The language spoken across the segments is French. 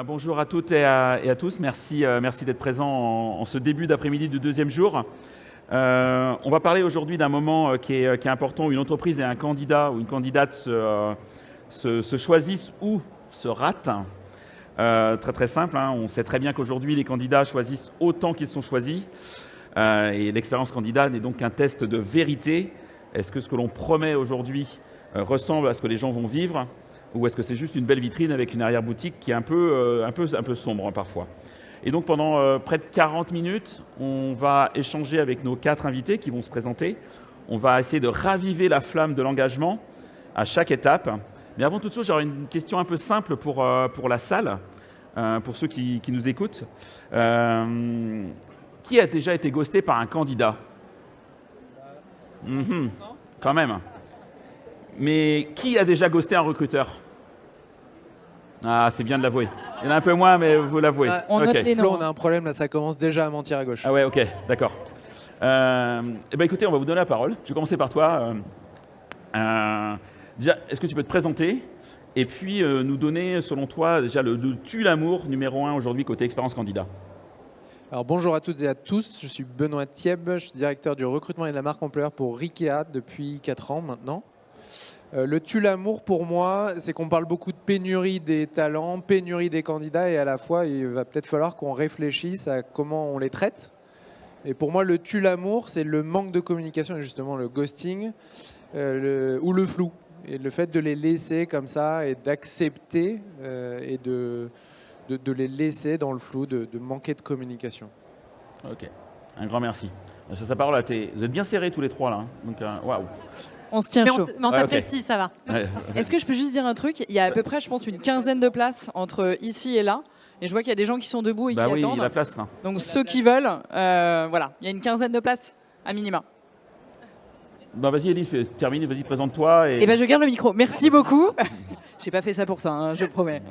Bonjour à toutes et à tous. Merci d'être présents en ce début d'après-midi du deuxième jour. On va parler aujourd'hui d'un moment qui est important où une entreprise et un candidat ou une candidate se choisissent ou se ratent. Très simple, hein. On sait très bien qu'aujourd'hui les candidats choisissent autant qu'ils sont choisis. Et l'expérience candidat n'est donc qu'un test de vérité. Est-ce que ce que l'on promet aujourd'hui ressemble à ce que les gens vont vivre ? Ou est-ce que c'est juste une belle vitrine avec une arrière-boutique qui est un peu sombre parfois? Et donc pendant près de 40 minutes, on va échanger avec nos 4 invités qui vont se présenter. On va essayer de raviver la flamme de l'engagement à chaque étape. Mais avant toute chose, j'aurais une question un peu simple pour la salle, pour ceux qui nous écoutent. Qui a déjà été ghosté par un candidat? Quand même. Mais qui a déjà ghosté un recruteur? Ah, c'est bien de l'avouer. Il y en a un peu moins, mais vous l'avouez. On note les noms. On a un problème, là, ça commence déjà à mentir à gauche. Ah ouais, ok, d'accord. Écoutez, on va vous donner la parole. Je vais commencer par toi. Déjà, est-ce que tu peux te présenter et puis nous donner, selon toi, déjà le tue l'amour numéro 1 aujourd'hui côté expérience candidat? Alors bonjour à toutes et à tous, je suis Benoît Thieb, je suis directeur du recrutement et de la marque employeur pour Rikea depuis 4 ans maintenant. Le tue l'amour pour moi, c'est qu'on parle beaucoup de pénurie des talents, pénurie des candidats et à la fois il va peut-être falloir qu'on réfléchisse à comment on les traite. Et pour moi le tue l'amour, c'est le manque de communication et justement le ghosting ou le flou. Et le fait de les laisser comme ça et d'accepter et de les laisser dans le flou, de manquer de communication. Ok, un grand merci. Sur ta parole, vous êtes bien serrés tous les trois là. Donc, waouh. On se tient chaud. Mais on s'apprécie, ça va. Est-ce que je peux juste dire un truc? Il y a à peu près, je pense, une quinzaine de places entre ici et là. Et je vois qu'il y a des gens qui sont debout et qui attendent. Il y a la place là. Donc ceux qui veulent, voilà, il y a une quinzaine de places à minima. Vas-y Elif, termine, vas-y, présente-toi. Et je garde le micro. Merci beaucoup. J'ai pas fait ça pour ça, hein, je promets.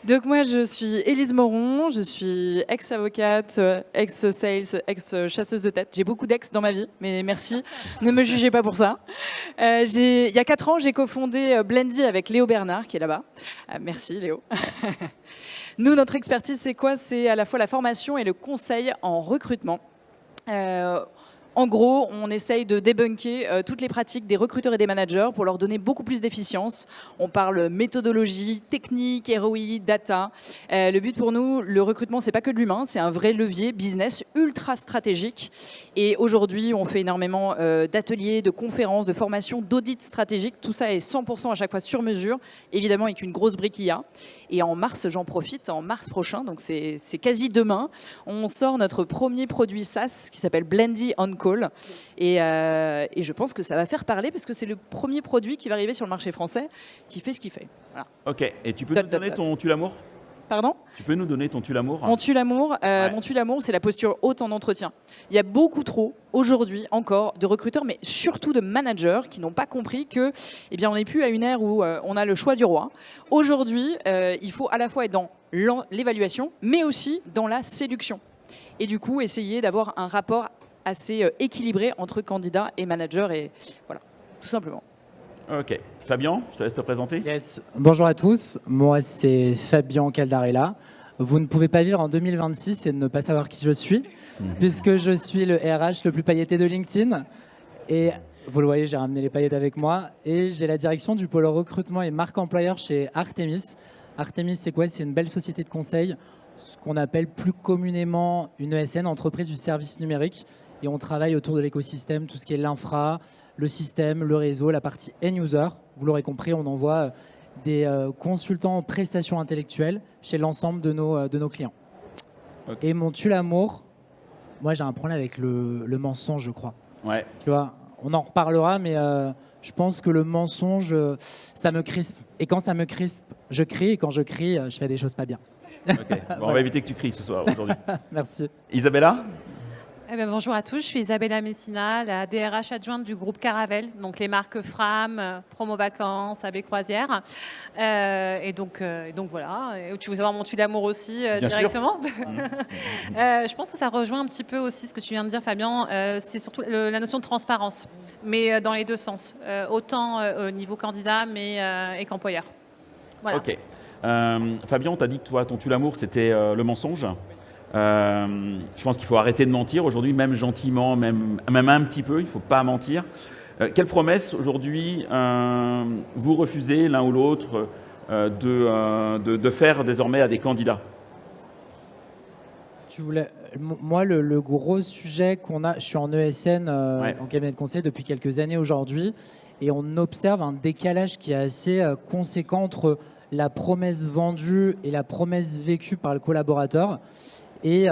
Donc moi, je suis Élise Moron, je suis ex-avocate, ex-sales, ex-chasseuse de tête. J'ai beaucoup d'ex dans ma vie, mais merci, ne me jugez pas pour ça. Il y a 4 ans, j'ai cofondé Blendy avec Léo Bernard, qui est là-bas. Merci Léo. Nous, notre expertise, c'est quoi? C'est à la fois la formation et le conseil en recrutement. En gros, on essaye de débunker toutes les pratiques des recruteurs et des managers pour leur donner beaucoup plus d'efficience. On parle méthodologie, technique, ROI, data. Le but pour nous, le recrutement, c'est pas que de l'humain, c'est un vrai levier business ultra stratégique. Et aujourd'hui, on fait énormément d'ateliers, de conférences, de formations, d'audits stratégiques. Tout ça est 100% à chaque fois sur mesure, évidemment avec une grosse brique IA. Et en mars, j'en profite, en mars prochain, donc c'est quasi demain, on sort notre premier produit SaaS qui s'appelle Blendy On Call. Et je pense que ça va faire parler parce que c'est le premier produit qui va arriver sur le marché français qui fait ce qu'il fait. Voilà. Ok, et tu peux nous donner ton tue l'amour? Pardon? Tu peux nous donner ton tue l'amour? Mon tue l'amour, c'est la posture haute en entretien. Il y a beaucoup trop, aujourd'hui encore, de recruteurs, mais surtout de managers qui n'ont pas compris que, on n'est plus à une ère où on a le choix du roi. Aujourd'hui, il faut à la fois être dans l'évaluation, mais aussi dans la séduction. Et du coup, essayer d'avoir un rapport assez équilibré entre candidats et managers, et voilà, tout simplement. Ok. Fabien, je te laisse te présenter. Yes. Bonjour à tous, moi c'est Fabien Caldarella. Vous ne pouvez pas vivre en 2026 et ne pas savoir qui je suis, puisque je suis le RH le plus pailleté de LinkedIn. Et vous le voyez, j'ai ramené les paillettes avec moi. Et j'ai la direction du pôle recrutement et marque employeur chez Artemis. Artemis, c'est quoi? C'est une belle société de conseil, ce qu'on appelle plus communément une ESN, entreprise du service numérique. Et on travaille autour de l'écosystème, tout ce qui est l'infra, le système, le réseau, la partie end-user. Vous l'aurez compris, on envoie des consultants en prestations intellectuelles chez l'ensemble de nos clients. Okay. Et mon tue l'amour, moi j'ai un problème avec le mensonge, je crois. Ouais. Tu vois, on en reparlera, mais je pense que le mensonge, ça me crispe. Et quand ça me crispe, je crie. Et quand je crie, je fais des choses pas bien. Okay. Bon, on va éviter que tu cries ce soir, aujourd'hui. Merci. Isabella? Bonjour à tous, je suis Isabella Messina, la DRH adjointe du groupe Caravelle, donc les marques Fram, Promo Vacances, AB Croisière. Et donc voilà, et tu veux savoir mon tue d'amour aussi directement. Je pense que ça rejoint un petit peu aussi ce que tu viens de dire, Fabien, c'est surtout la notion de transparence, mais dans les deux sens, autant au niveau candidat et qu'employeur. Voilà. Ok. Fabien, tu as dit que toi, ton tue l'amour, c'était le mensonge. Je pense qu'il faut arrêter de mentir. Aujourd'hui, même gentiment, même un petit peu, il ne faut pas mentir. Quelle promesse aujourd'hui vous refusez l'un ou l'autre de faire désormais à des candidats? Moi, le gros sujet qu'on a, je suis en ESN, en cabinet de conseil depuis quelques années aujourd'hui, et on observe un décalage qui est assez conséquent entre la promesse vendue et la promesse vécue par le collaborateur. Et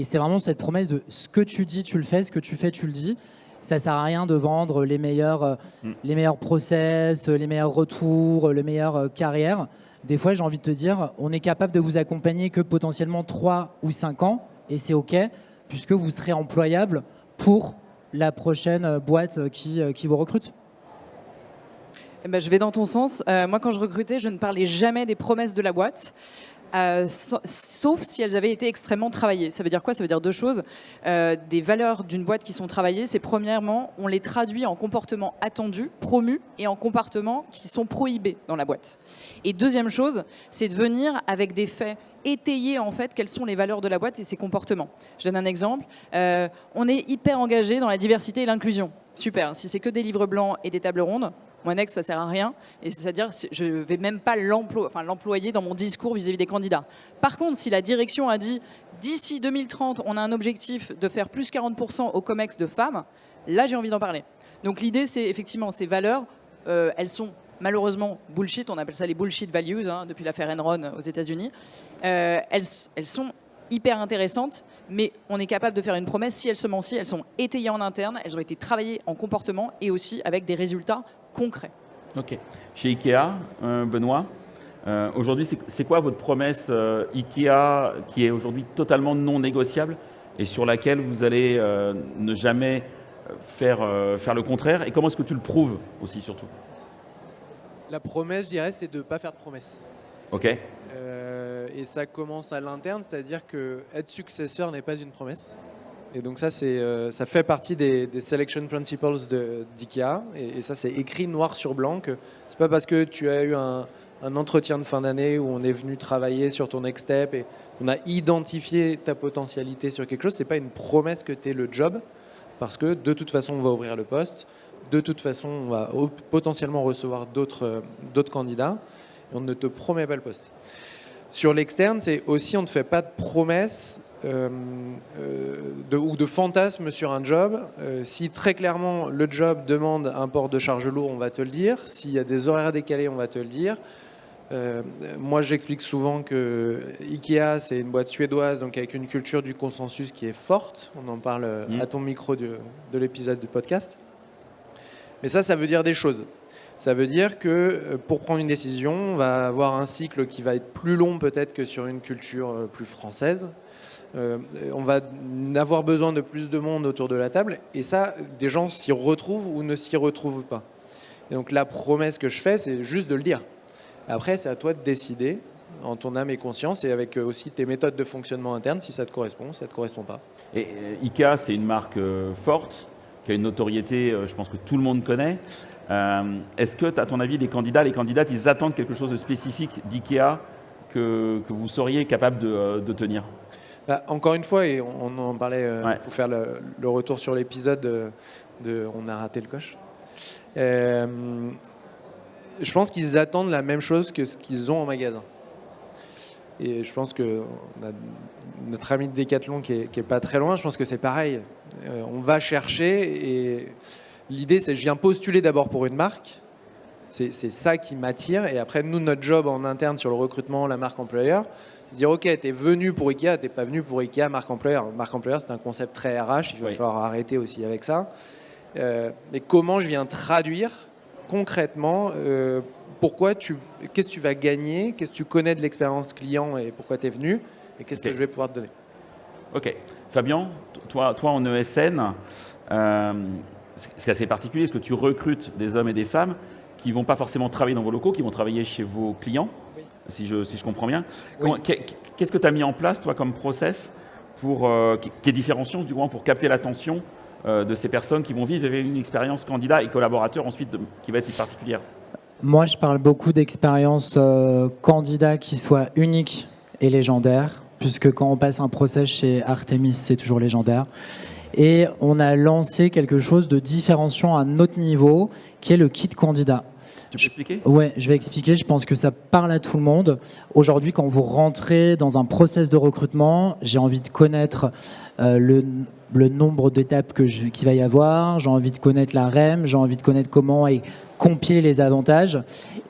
c'est vraiment cette promesse de ce que tu dis, tu le fais, ce que tu fais, tu le dis. Ça ne sert à rien de vendre les meilleurs process, les meilleurs retours, les meilleures carrières. Des fois, j'ai envie de te dire, on est capable de vous accompagner que potentiellement 3 ou 5 ans, et c'est OK, puisque vous serez employable pour la prochaine boîte qui vous recrute. Eh ben, je vais dans ton sens. Moi, quand je recrutais, je ne parlais jamais des promesses de la boîte. Sauf si elles avaient été extrêmement travaillées. Ça veut dire quoi? Ça veut dire deux choses. Des valeurs d'une boîte qui sont travaillées, c'est premièrement, on les traduit en comportements attendus, promus, et en comportements qui sont prohibés dans la boîte. Et deuxième chose, c'est de venir avec des faits étayer en fait quelles sont les valeurs de la boîte et ses comportements. Je donne un exemple. On est hyper engagé dans la diversité et l'inclusion. Super. Si c'est que des livres blancs et des tables rondes, moi, Next, ça sert à rien. Et c'est-à-dire, je ne vais même pas l'employer dans mon discours vis-à-vis des candidats. Par contre, si la direction a dit d'ici 2030, on a un objectif de faire plus 40% au COMEX de femmes, là, j'ai envie d'en parler. Donc l'idée, c'est effectivement ces valeurs, elles sont malheureusement bullshit. On appelle ça les bullshit values depuis l'affaire Enron aux États-Unis. Elles sont hyper intéressantes, mais on est capable de faire une promesse si elles se mentent, elles sont étayées en interne, elles ont été travaillées en comportement et aussi avec des résultats concret. Ok. Chez Ikea, Benoît, aujourd'hui, c'est quoi votre promesse Ikea qui est aujourd'hui totalement non négociable et sur laquelle vous allez ne jamais faire le contraire? Et comment est-ce que tu le prouves aussi, surtout? La promesse, je dirais, c'est de ne pas faire de promesses. Ok. Et ça commence à l'interne, c'est-à-dire que être successeur n'est pas une promesse. Et donc ça, ça fait partie des selection principles d'IKEA. Et ça, c'est écrit noir sur blanc que c'est pas parce que tu as eu un entretien de fin d'année où on est venu travailler sur ton next step et on a identifié ta potentialité sur quelque chose, c'est pas une promesse que tu aies le job, parce que de toute façon, on va ouvrir le poste, de toute façon, on va potentiellement recevoir d'autres candidats et on ne te promet pas le poste. Sur l'externe, c'est aussi, on ne te fait pas de promesses ou de fantasmes sur un job. Si très clairement le job demande un port de charge lourd, on va te le dire. S'il y a des horaires décalés, on va te le dire. Moi, j'explique souvent que Ikea, c'est une boîte suédoise, donc avec une culture du consensus qui est forte. On en parle à ton micro de l'épisode du podcast. Mais ça veut dire des choses. Ça veut dire que pour prendre une décision, on va avoir un cycle qui va être plus long peut-être que sur une culture plus française. On va avoir besoin de plus de monde autour de la table. Et ça, des gens s'y retrouvent ou ne s'y retrouvent pas. Et donc la promesse que je fais, c'est juste de le dire. Après, c'est à toi de décider, en ton âme et conscience, et avec aussi tes méthodes de fonctionnement interne, si ça te correspond ou ça ne te correspond pas. Et IKEA, c'est une marque forte, qui a une notoriété, je pense que tout le monde connaît. Est-ce que, à ton avis, les candidates, ils attendent quelque chose de spécifique d'IKEA que vous seriez capable de tenir? Encore une fois, et on en parlait pour faire le retour sur l'épisode de On a raté le coche. Je pense qu'ils attendent la même chose que ce qu'ils ont en magasin. Et je pense que on a notre ami de Decathlon qui est pas très loin. Je pense que c'est pareil. On va chercher et l'idée, c'est je viens postuler d'abord pour une marque. C'est ça qui m'attire. Et après, nous, notre job en interne sur le recrutement, la marque employeur, c'est dire, OK, tu es venu pour Ikea, tu n'es pas venu pour Ikea, marque employeur. Marque employeur, c'est un concept très RH. Il va falloir arrêter aussi avec ça. Mais comment je viens traduire concrètement qu'est-ce que tu vas gagner, qu'est-ce que tu connais de l'expérience client et pourquoi tu es venu, et qu'est-ce que je vais pouvoir te donner. Ok. Fabien, toi en ESN, c'est assez particulier, est-ce que tu recrutes des hommes et des femmes qui ne vont pas forcément travailler dans vos locaux, qui vont travailler chez vos clients, si je comprends bien. Oui. Qu'est-ce que tu as mis en place, toi, comme process qui est différenciant, du moins, pour capter l'attention de ces personnes qui vont vivre une expérience candidat et collaborateur ensuite qui va être particulière? Moi, je parle beaucoup d'expériences candidats qui soient uniques et légendaires, puisque quand on passe un process chez Artemis, c'est toujours légendaire. Et on a lancé quelque chose de différenciant à un autre niveau, qui est le kit candidat. Tu peux expliquer? Ouais, je vais expliquer. Je pense que ça parle à tout le monde. Aujourd'hui, quand vous rentrez dans un process de recrutement, j'ai envie de connaître le nombre d'étapes qu'il va y avoir. J'ai envie de connaître la REM. J'ai envie de connaître comment compiler les avantages.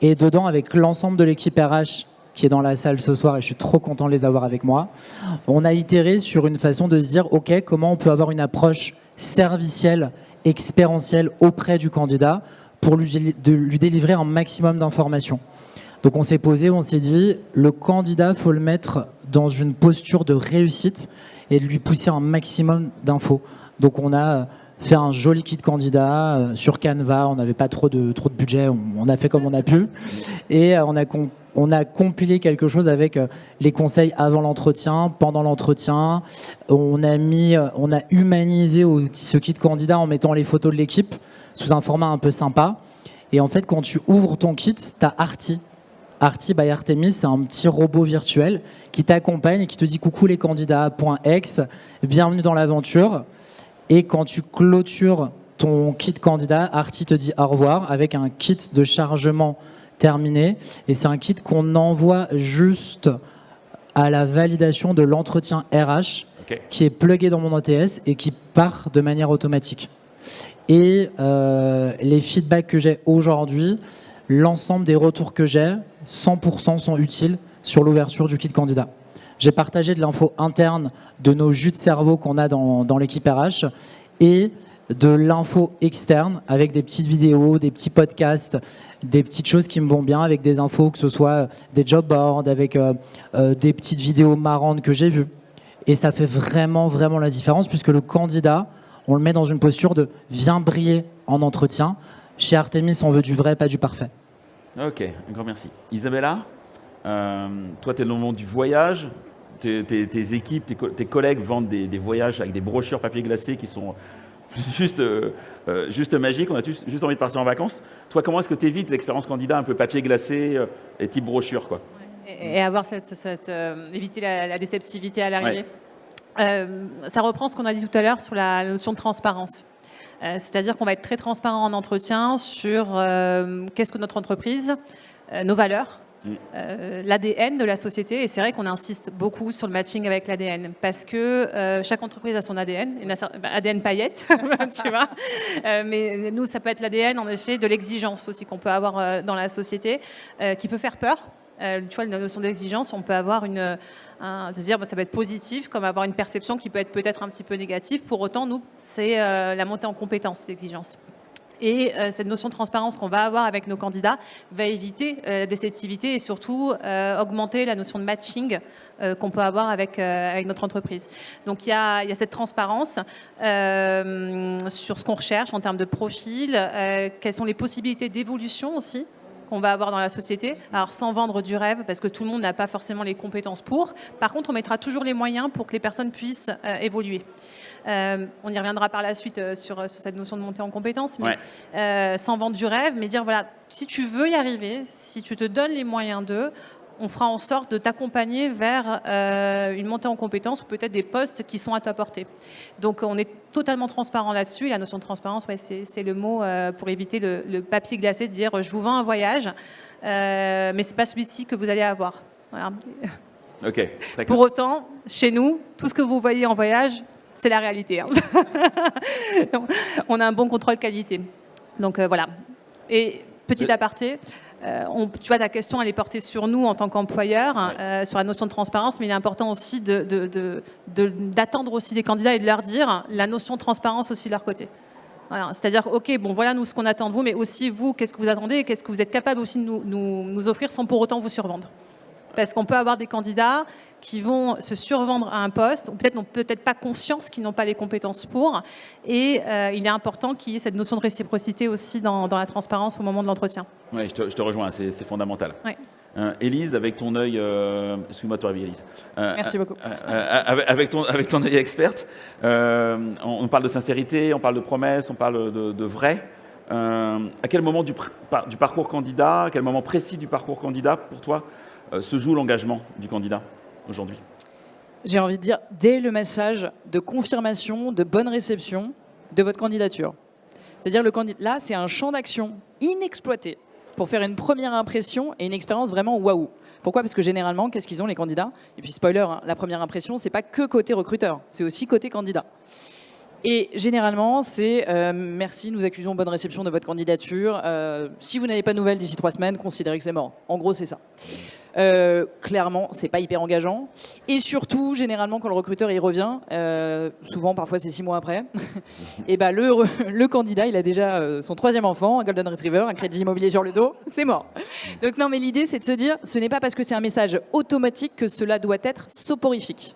Et dedans, avec l'ensemble de l'équipe RH qui est dans la salle ce soir, et je suis trop content de les avoir avec moi, on a itéré sur une façon de se dire, OK, comment on peut avoir une approche servicielle, expérientielle auprès du candidat pour lui délivrer un maximum d'informations. Donc on s'est posé, on s'est dit, le candidat, il faut le mettre dans une posture de réussite et de lui pousser un maximum d'infos. Donc on a fait un joli kit candidat sur Canva, on n'avait pas trop de budget, on a fait comme on a pu. Et on a compilé quelque chose avec les conseils avant l'entretien, pendant l'entretien. On a humanisé ce kit candidat en mettant les photos de l'équipe sous un format un peu sympa. Et en fait, quand tu ouvres ton kit, tu as Arti. Arti by Artemis, c'est un petit robot virtuel qui t'accompagne et qui te dit « Coucou les candidats, .x, bienvenue dans l'aventure ». Et quand tu clôtures ton kit candidat, Arti te dit au revoir avec un kit de chargement terminé. Et c'est un kit qu'on envoie juste à la validation de l'entretien RH qui est plugué dans mon OTS et qui part de manière automatique. Et les feedbacks que j'ai aujourd'hui, l'ensemble des retours que j'ai, 100% sont utiles sur l'ouverture du kit candidat. J'ai partagé de l'info interne de nos jus de cerveau qu'on a dans l'équipe RH et de l'info externe avec des petites vidéos, des petits podcasts, des petites choses qui me vont bien avec des infos, que ce soit des job boards, avec des petites vidéos marrantes que j'ai vues. Et ça fait vraiment, vraiment la différence puisque le candidat, on le met dans une posture de « viens briller en entretien ». Chez Artemis, on veut du vrai, pas du parfait. Ok, un grand merci. Isabella, toi, tu es dans le monde du voyage. Tes équipes, tes collègues vendent des voyages avec des brochures papier glacé qui sont juste magiques. On a juste envie de partir en vacances. Toi, comment est-ce que tu évites l'expérience candidat un peu papier glacé et type brochure, quoi? Et avoir éviter la déceptivité à l'arrivée. Ça reprend ce qu'on a dit tout à l'heure sur la notion de transparence. C'est-à-dire qu'on va être très transparent en entretien sur qu'est-ce que notre entreprise, nos valeurs, l'ADN de la société. Et c'est vrai qu'on insiste beaucoup sur le matching avec l'ADN parce que chaque entreprise a son ADN, ADN paillettes, tu vois. Mais nous, ça peut être l'ADN, en effet, de l'exigence aussi qu'on peut avoir dans la société, qui peut faire peur. Tu vois, la notion d'exigence, on peut avoir se dire ça peut être positif, comme avoir une perception qui peut être peut-être un petit peu négative. Pour autant, nous, c'est la montée en compétence, l'exigence. Et cette notion de transparence qu'on va avoir avec nos candidats va éviter la déceptivité et surtout augmenter la notion de matching qu'on peut avoir avec notre entreprise. Donc il y a cette transparence sur ce qu'on recherche en termes de profil, quelles sont les possibilités d'évolution aussi qu'on va avoir dans la société. Alors sans vendre du rêve, parce que tout le monde n'a pas forcément les compétences pour. Par contre, on mettra toujours les moyens pour que les personnes puissent évoluer. On y reviendra par la suite sur cette notion de montée en compétences, mais sans vendre du rêve, mais dire voilà, si tu veux y arriver, si tu te donnes les moyens d'eux, on fera en sorte de t'accompagner vers une montée en compétences ou peut-être des postes qui sont à ta portée. Donc on est totalement transparent là-dessus. Et la notion de transparence, c'est le mot pour éviter le papier glacé de dire je vous vends un voyage, mais c'est pas celui-ci que vous allez avoir. Voilà. Ok. Pour autant, chez nous, tout ce que vous voyez en voyage, c'est la réalité. Hein. On a un bon contrôle qualité. Donc voilà. Et petit aparté. Tu vois, ta question, elle est portée sur nous en tant qu'employeur, sur la notion de transparence, mais il est important aussi d'attendre aussi des candidats et de leur dire la notion de transparence aussi de leur côté. Voilà, c'est-à-dire, ok, bon, voilà nous ce qu'on attend de vous, mais aussi vous, qu'est-ce que vous attendez et qu'est-ce que vous êtes capable aussi de nous offrir sans pour autant vous survendre. Parce qu'on peut avoir des candidats qui vont se survendre à un poste, ou peut-être n'ont peut-être pas conscience qu'ils n'ont pas les compétences pour. Et il est important qu'il y ait cette notion de réciprocité aussi dans la transparence au moment de l'entretien. Oui, je te rejoins, c'est fondamental. Ouais. Élise, avec ton œil... Excuse-moi de te réveiller, Élise. Merci beaucoup. Avec ton œil experte, on parle de sincérité, on parle de promesse, on parle de vrai. À quel moment du parcours candidat, à quel moment précis du parcours candidat, pour toi, se joue l'engagement du candidat aujourd'hui? J'ai envie de dire, dès le message de confirmation, de bonne réception de votre candidature. C'est-à-dire, là, c'est un champ d'action inexploité pour faire une première impression et une expérience vraiment waouh. Pourquoi? Parce que généralement, qu'est-ce qu'ils ont les candidats? Et puis spoiler, hein, la première impression, c'est pas que côté recruteur, c'est aussi côté candidat. Et généralement, c'est merci, nous accusons bonne réception de votre candidature. Si vous n'avez pas de nouvelles d'ici 3 semaines, considérez que c'est mort. En gros, c'est ça. Clairement, c'est pas hyper engageant. Et surtout, généralement, quand le recruteur il revient, souvent, parfois c'est 6 mois après, et ben le candidat, il a déjà son 3e enfant, un golden retriever, un crédit immobilier sur le dos, c'est mort. Donc non, mais l'idée, c'est de se dire, ce n'est pas parce que c'est un message automatique que cela doit être soporifique.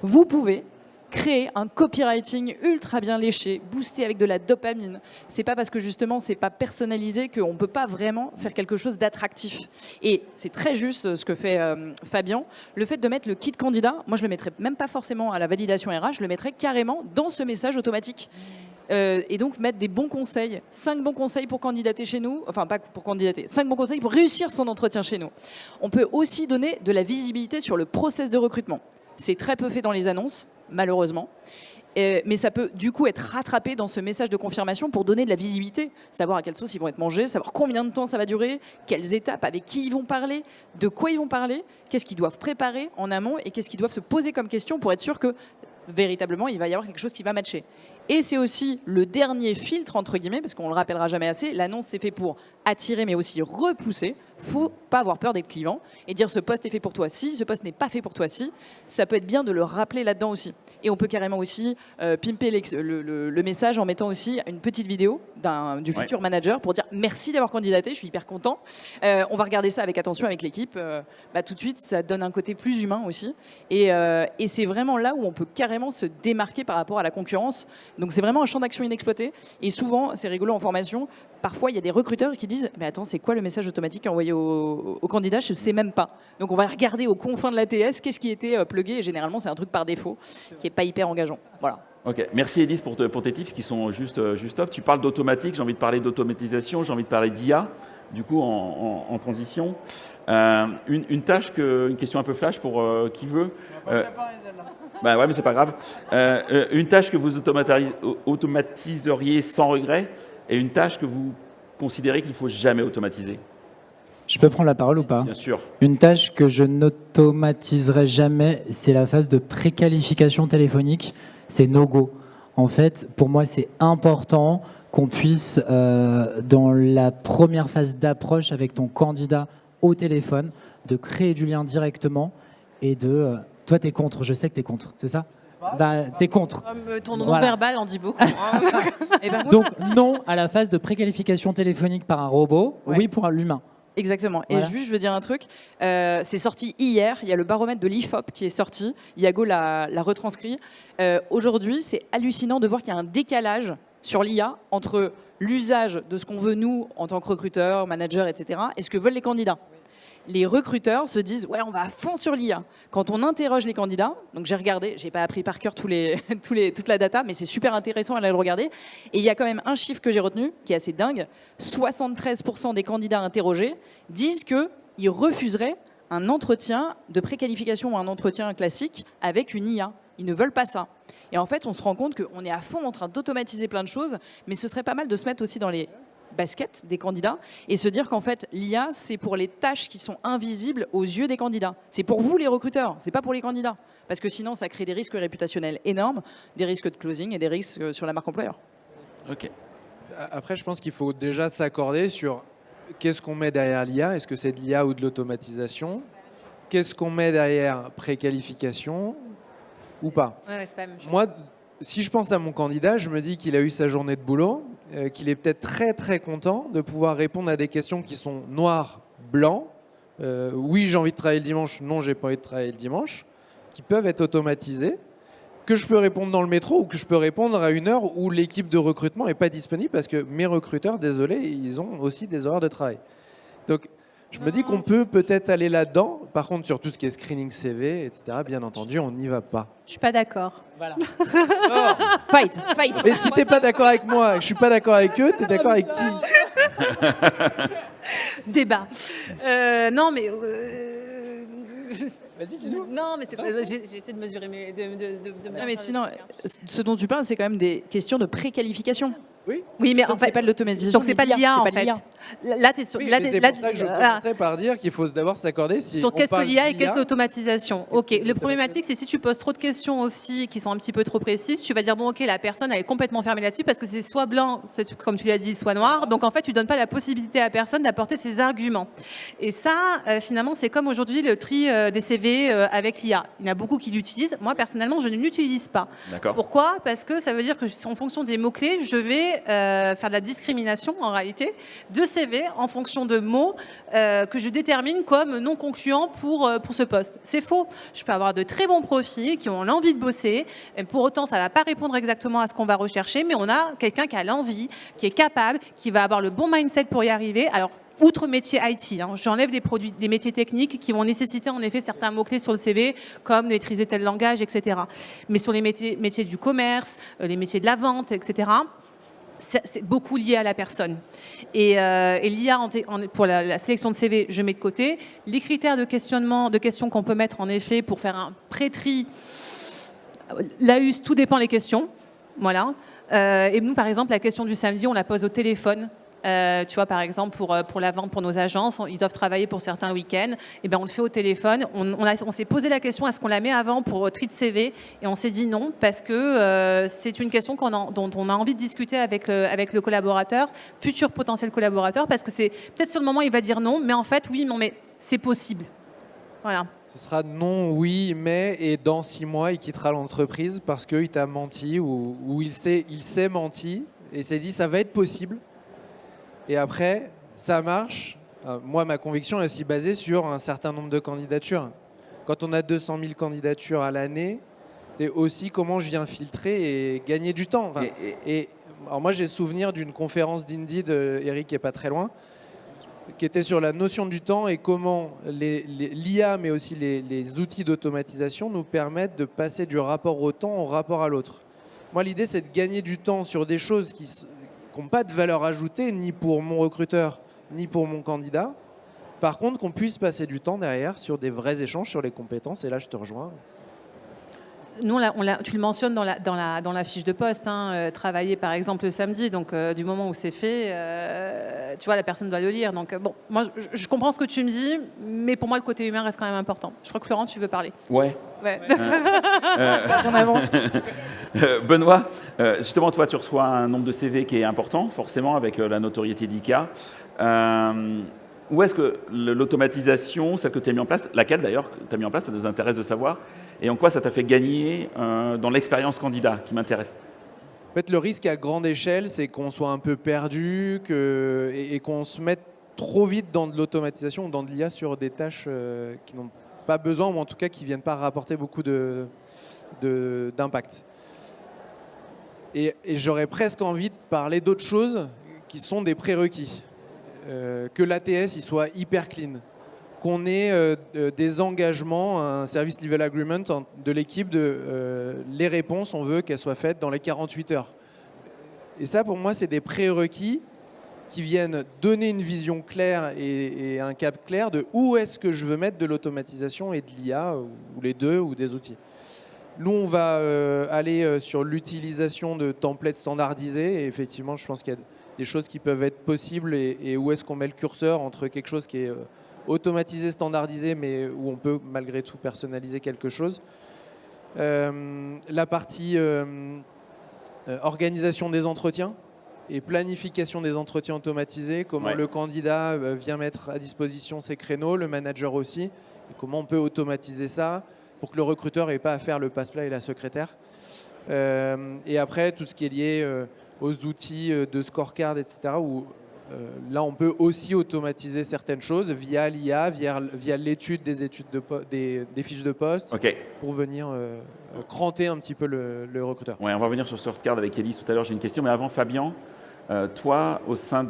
Vous pouvez créer un copywriting ultra bien léché, boosté avec de la dopamine. C'est pas parce que justement c'est pas personnalisé qu'on peut pas vraiment faire quelque chose d'attractif. Et c'est très juste ce que fait Fabien. Le fait de mettre le kit candidat, moi je le mettrais même pas forcément à la validation RH, je le mettrais carrément dans ce message automatique. Et donc mettre des bons conseils, 5 bons conseils pour candidater chez nous, enfin pas pour candidater, 5 bons conseils pour réussir son entretien chez nous. On peut aussi donner de la visibilité sur le process de recrutement. C'est très peu fait dans les annonces, malheureusement. Mais ça peut du coup être rattrapé dans ce message de confirmation pour donner de la visibilité, savoir à quelle sauce ils vont être mangés, savoir combien de temps ça va durer, quelles étapes, avec qui ils vont parler, de quoi ils vont parler, qu'est-ce qu'ils doivent préparer en amont et qu'est-ce qu'ils doivent se poser comme question pour être sûr que véritablement il va y avoir quelque chose qui va matcher. Et c'est aussi le dernier filtre, entre guillemets, parce qu'on ne le rappellera jamais assez, l'annonce c'est fait pour attirer mais aussi repousser. Il ne faut pas avoir peur d'être clivant et dire ce poste est fait pour toi si, ce poste n'est pas fait pour toi si. Ça peut être bien de le rappeler là-dedans aussi. Et on peut carrément aussi pimper le message en mettant aussi une petite vidéo du futur manager pour dire merci d'avoir candidaté, je suis hyper content. On va regarder ça avec attention avec l'équipe. Tout de suite, ça donne un côté plus humain aussi. Et c'est vraiment là où on peut carrément se démarquer par rapport à la concurrence. Donc c'est vraiment un champ d'action inexploité. Et souvent, c'est rigolo en formation, parfois il y a des recruteurs qui disent mais attends, c'est quoi le message automatique envoyé au candidat? Je ne sais même pas. Donc on va regarder aux confins de l'ATS qu'est-ce qui était plugué. Et généralement, c'est un truc par défaut qui n'est pas hyper engageant. Voilà. Ok, merci Élise pour tes tips qui sont juste top. Tu parles d'automatique, j'ai envie de parler d'automatisation, j'ai envie de parler d'IA, du coup en transition. Une question un peu flash pour qui veut. Bah ouais, mais c'est pas grave. Une tâche que vous automatiseriez sans regret et une tâche que vous considérez qu'il ne faut jamais automatiser. Je peux prendre la parole ou pas? Bien sûr. Une tâche que je n'automatiserai jamais, c'est la phase de préqualification téléphonique. C'est no-go. En fait, pour moi, c'est important qu'on puisse, dans la première phase d'approche avec ton candidat au téléphone, de créer du lien directement et de... toi, tu es contre, je sais que tu es contre, c'est ça? Tu es contre. Ton non-verbal en dit beaucoup. Donc, non à la phase de préqualification téléphonique par un robot, oui pour l'humain. Exactement. Voilà. Et juste, je veux dire un truc. C'est sorti hier. Il y a le baromètre de l'IFOP qui est sorti. Yago l'a retranscrit. Aujourd'hui, c'est hallucinant de voir qu'il y a un décalage sur l'IA entre l'usage de ce qu'on veut, nous, en tant que recruteurs, managers, etc., et ce que veulent les candidats. Les recruteurs se disent ouais, on va à fond sur l'IA. Quand on interroge les candidats, donc j'ai regardé, j'ai pas appris par cœur toute la data, mais c'est super intéressant à le regarder. Et il y a quand même un chiffre que j'ai retenu qui est assez dingue. 73% des candidats interrogés disent qu'ils refuseraient un entretien de préqualification ou un entretien classique avec une IA. Ils ne veulent pas ça. Et en fait, on se rend compte qu'on est à fond en train d'automatiser plein de choses, mais ce serait pas mal de se mettre aussi dans les basket des candidats et se dire qu'en fait l'IA c'est pour les tâches qui sont invisibles aux yeux des candidats. C'est pour vous les recruteurs, c'est pas pour les candidats. Parce que sinon ça crée des risques réputationnels énormes, des risques de closing et des risques sur la marque employeur. Ok. Après je pense qu'il faut déjà s'accorder sur qu'est-ce qu'on met derrière l'IA, est-ce que c'est de l'IA ou de l'automatisation, qu'est-ce qu'on met derrière préqualification ou pas. Ouais, c'est pas la même chose. Moi, si je pense à mon candidat, je me dis qu'il a eu sa journée de boulot, qu'il est peut-être très très content de pouvoir répondre à des questions qui sont noires, blancs. Oui, j'ai envie de travailler le dimanche. Non, j'ai pas envie de travailler le dimanche. Qui peuvent être automatisées, que je peux répondre dans le métro ou que je peux répondre à une heure où l'équipe de recrutement n'est pas disponible parce que mes recruteurs, désolé, ils ont aussi des horaires de travail. Donc, Je me dis qu'on peut peut-être aller là-dedans. Par contre, sur tout ce qui est screening CV, etc., bien entendu, on n'y va pas. Je suis pas d'accord. Voilà. Oh, Fight. mais si t'es pas d'accord avec moi, je suis pas d'accord avec eux, t'es d'accord avec qui? Débat. Non, mais. Vas-y, dis-nous. Non, mais c'est pas. J'essaie de mesurer mes. Non, mais sinon, ce dont tu parles, c'est quand même des questions de préqualification. Oui, mais en Donc, c'est fait. pas de l'automatisation. Donc c'est pas de l'IA en c'est pas de fait. l'IA. Là, t'es sur. Oui, là, mais c'est là, pour ça que je voilà. commençais par dire qu'il faut d'abord s'accorder si Sur on qu'est-ce que parle l'IA et d'IA, qu'est-ce que l'automatisation. Ok, qu'est-ce que le problématique, c'est si tu poses trop de questions aussi qui sont un petit peu trop précises, tu vas dire, bon, ok, la personne, elle est complètement fermée là-dessus parce que c'est soit blanc, comme tu l'as dit, soit noir. Donc, en fait, tu donnes pas la possibilité à la personne d'apporter ses arguments. Et ça, finalement, c'est comme aujourd'hui le tri des CV avec l'IA. Il y en a beaucoup qui l'utilisent. Moi, personnellement, je ne l'utilise pas. D'accord. Pourquoi? Parce que ça veut dire que en fonction des mots-clés, je vais faire de la discrimination, en réalité, de CV en fonction de mots que je détermine comme non concluants pour ce poste. C'est faux. Je peux avoir de très bons profils qui ont l'envie de bosser. Et pour autant, ça ne va pas répondre exactement à ce qu'on va rechercher, mais on a quelqu'un qui a l'envie, qui est capable, qui va avoir le bon mindset pour y arriver. Alors, outre métier IT, j'enlève des métiers techniques qui vont nécessiter en effet certains mots-clés sur le CV, comme maîtriser tel langage, etc. Mais sur les métiers du commerce, les métiers de la vente, etc., c'est beaucoup lié à la personne. Et l'IA, pour la sélection de CV, je mets de côté. Les critères de questionnement, de questions qu'on peut mettre en effet pour faire un pré-tri, l'AUS, tout dépend des questions. Voilà. Et nous, par exemple, la question du samedi, on la pose au téléphone. Tu vois, par exemple, pour la vente, pour nos agences, ils doivent travailler pour certains week-ends. Et ben, on le fait au téléphone. On s'est posé la question, est-ce qu'on la met avant pour tri de CV? Et on s'est dit non, parce que c'est une question dont on a envie de discuter avec le collaborateur, futur potentiel collaborateur, parce que c'est peut-être sur le moment, il va dire non, mais en fait, oui, non, mais c'est possible. Voilà. Ce sera non, oui, mais, et dans 6 mois, il quittera l'entreprise parce qu'il t'a menti ou il s'est menti et s'est dit ça va être possible. Et après, ça marche. Moi, ma conviction est aussi basée sur un certain nombre de candidatures. Quand on a 200 000 candidatures à l'année, c'est aussi comment je viens filtrer et gagner du temps. Enfin, alors moi, j'ai souvenir d'une conférence d'Indeed, Eric qui n'est pas très loin, qui était sur la notion du temps et comment l'IA, mais aussi les outils d'automatisation nous permettent de passer du rapport au temps au rapport à l'autre. Moi, l'idée, c'est de gagner du temps sur des choses qui n'ont pas de valeur ajoutée, ni pour mon recruteur, ni pour mon candidat. Par contre, qu'on puisse passer du temps derrière sur des vrais échanges sur les compétences. Et là, je te rejoins. Nous, tu le mentionnes dans la fiche de poste, travailler par exemple le samedi, donc du moment où c'est fait, tu vois, la personne doit le lire. Donc bon, moi je comprends ce que tu me dis, mais pour moi le côté humain reste quand même important. Je crois que Florent, tu veux parler. Ouais. On avance. Benoît, justement, toi, tu reçois un nombre de CV qui est important, forcément, avec la notoriété d'ICA. Où est-ce que l'automatisation, celle que tu as mis en place, laquelle d'ailleurs tu as mis en place, ça nous intéresse de savoir, et en quoi ça t'a fait gagner dans l'expérience candidat qui m'intéresse? En fait, le risque à grande échelle, c'est qu'on soit un peu perdu et qu'on se mette trop vite dans de l'automatisation ou dans de l'IA sur des tâches qui n'ont pas besoin, ou en tout cas qui ne viennent pas rapporter beaucoup d'impact. Et j'aurais presque envie de parler d'autres choses qui sont des prérequis. Que l'ATS il soit hyper clean, qu'on ait des engagements, un service level agreement de l'équipe les réponses, on veut qu'elles soient faites dans les 48 heures. Et ça, pour moi, c'est des prérequis qui viennent donner une vision claire et un cap clair de où est-ce que je veux mettre de l'automatisation et de l'IA, ou les deux, ou des outils. Nous, on va aller sur l'utilisation de templates standardisés, et effectivement, je pense qu'il y a des choses qui peuvent être possibles et où est-ce qu'on met le curseur entre quelque chose qui est automatisé, standardisé, mais où on peut malgré tout personnaliser quelque chose. La partie organisation des entretiens et planification des entretiens automatisés, comment le candidat vient mettre à disposition ses créneaux, le manager aussi, et comment on peut automatiser ça pour que le recruteur n'ait pas à faire le passe-plat et la secrétaire. Et après, tout ce qui est lié aux outils de scorecard, etc., où là, on peut aussi automatiser certaines choses via l'IA, via l'étude des fiches de poste, pour venir cranter un petit peu le recruteur. Ouais, on va revenir sur scorecard avec Élise tout à l'heure. J'ai une question, mais avant, Fabien, Toi, au sein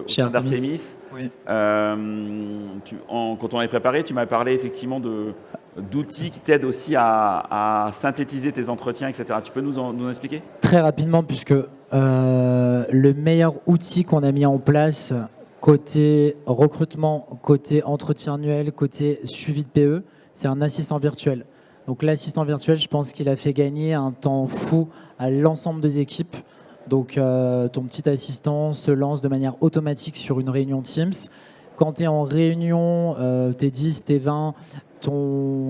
Chez Artemis. d'Artemis, Oui. quand on avait préparé, tu m'as parlé effectivement d'outils qui t'aident aussi à synthétiser tes entretiens, etc. Tu peux nous en expliquer? Très rapidement, puisque le meilleur outil qu'on a mis en place côté recrutement, côté entretien annuel, côté suivi de PE, c'est un assistant virtuel. Donc l'assistant virtuel, je pense qu'il a fait gagner un temps fou à l'ensemble des équipes. Donc ton petit assistant se lance de manière automatique sur une réunion Teams. Quand tu es en réunion, tu es 10, tu es 20,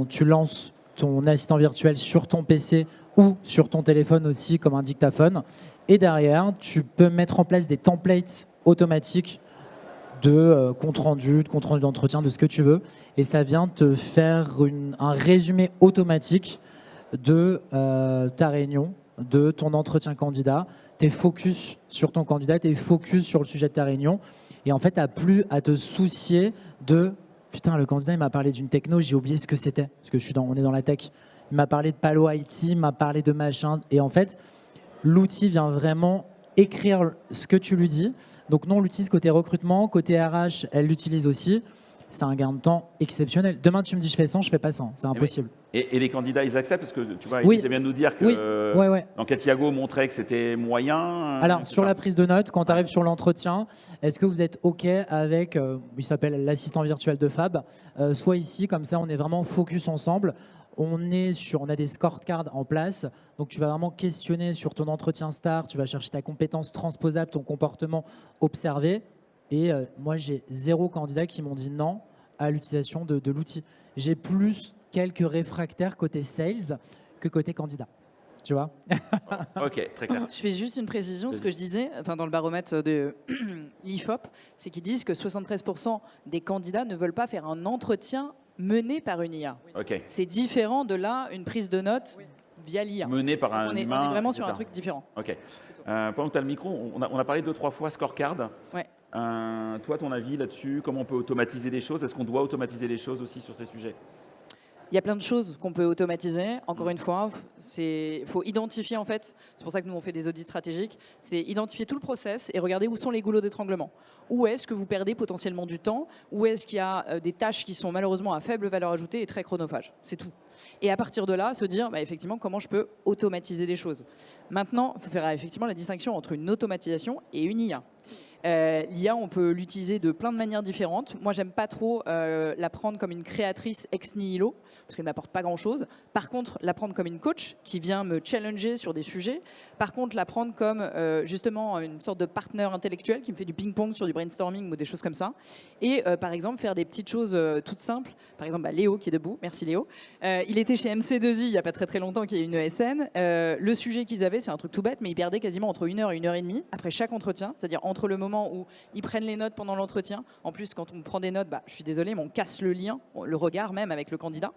tu lances ton assistant virtuel sur ton PC ou sur ton téléphone aussi comme un dictaphone. Et derrière, tu peux mettre en place des templates automatiques de compte rendu d'entretien, de ce que tu veux. Et ça vient te faire un résumé automatique de ta réunion, de ton entretien candidat. Tu es focus sur ton candidat, tu es focus sur le sujet de ta réunion. Et en fait, tu n'as plus à te soucier de « Putain, le candidat, il m'a parlé d'une techno, j'ai oublié ce que c'était. » Parce que on est dans la tech. Il m'a parlé de Palo IT, il m'a parlé de machin. Et en fait, l'outil vient vraiment écrire ce que tu lui dis. Donc non, on l'utilise côté recrutement, côté RH, elle l'utilise aussi. C'est un gain de temps exceptionnel. Demain, tu me dis je fais 100, je fais pas 100. C'est impossible. Et les candidats, ils acceptent parce que tu vois, Oui. ils viennent nous dire que Ouais. l'enquête Iago montrait que c'était moyen. Alors, sur la prise de notes, quand tu arrives sur l'entretien, est-ce que vous êtes OK avec, il s'appelle l'assistant virtuel de Fab, soit ici, comme ça, on est vraiment focus ensemble. On a des scorecards en place, donc tu vas vraiment questionner sur ton entretien star, tu vas chercher ta compétence transposable, ton comportement observé. Et moi, j'ai 0 candidat qui m'ont dit non à l'utilisation de l'outil. J'ai plus quelques réfractaires côté sales que côté candidat. Tu vois? Ok, très clair. Je fais juste une précision. Ce que je disais, dans le baromètre de l'IFOP, c'est qu'ils disent que 73% des candidats ne veulent pas faire un entretien mené par une IA. Ok. C'est différent de là, une prise de notes via l'IA. Mené par un On est humain. vraiment sur etc. un truc différent. Ok. Pendant que tu as le micro, on a parlé 2-3 fois scorecard. Ouais. Toi, ton avis là-dessus, comment on peut automatiser les choses? Est-ce qu'on doit automatiser les choses aussi sur ces sujets? Il y a plein de choses qu'on peut automatiser. Encore une fois, il faut identifier en fait, c'est pour ça que nous on fait des audits stratégiques, c'est identifier tout le process et regarder où sont les goulots d'étranglement. Où est-ce que vous perdez potentiellement du temps? Où est-ce qu'il y a des tâches qui sont malheureusement à faible valeur ajoutée et très chronophages? C'est tout. Et à partir de là, se dire effectivement comment je peux automatiser les choses. Maintenant, il faut faire effectivement la distinction entre une automatisation et une IA. L'IA, on peut l'utiliser de plein de manières différentes. Moi, j'aime pas trop la prendre comme une créatrice ex nihilo, parce qu'elle m'apporte pas grand-chose. Par contre, la prendre comme une coach qui vient me challenger sur des sujets. Par contre, la prendre comme justement une sorte de partenaire intellectuel qui me fait du ping-pong sur du brainstorming ou des choses comme ça. Et par exemple, faire des petites choses toutes simples. Par exemple, Léo qui est debout. Merci Léo. Il était chez MC2I il y a pas très très longtemps, qui est une ESN. Le sujet qu'ils avaient, c'est un truc tout bête, mais ils perdaient quasiment entre 1 heure et 1 heure et demie après chaque entretien, c'est-à-dire entre le moment où ils prennent les notes pendant l'entretien. En plus, quand on prend des notes, je suis désolée, mais on casse le lien, le regard même avec le candidat.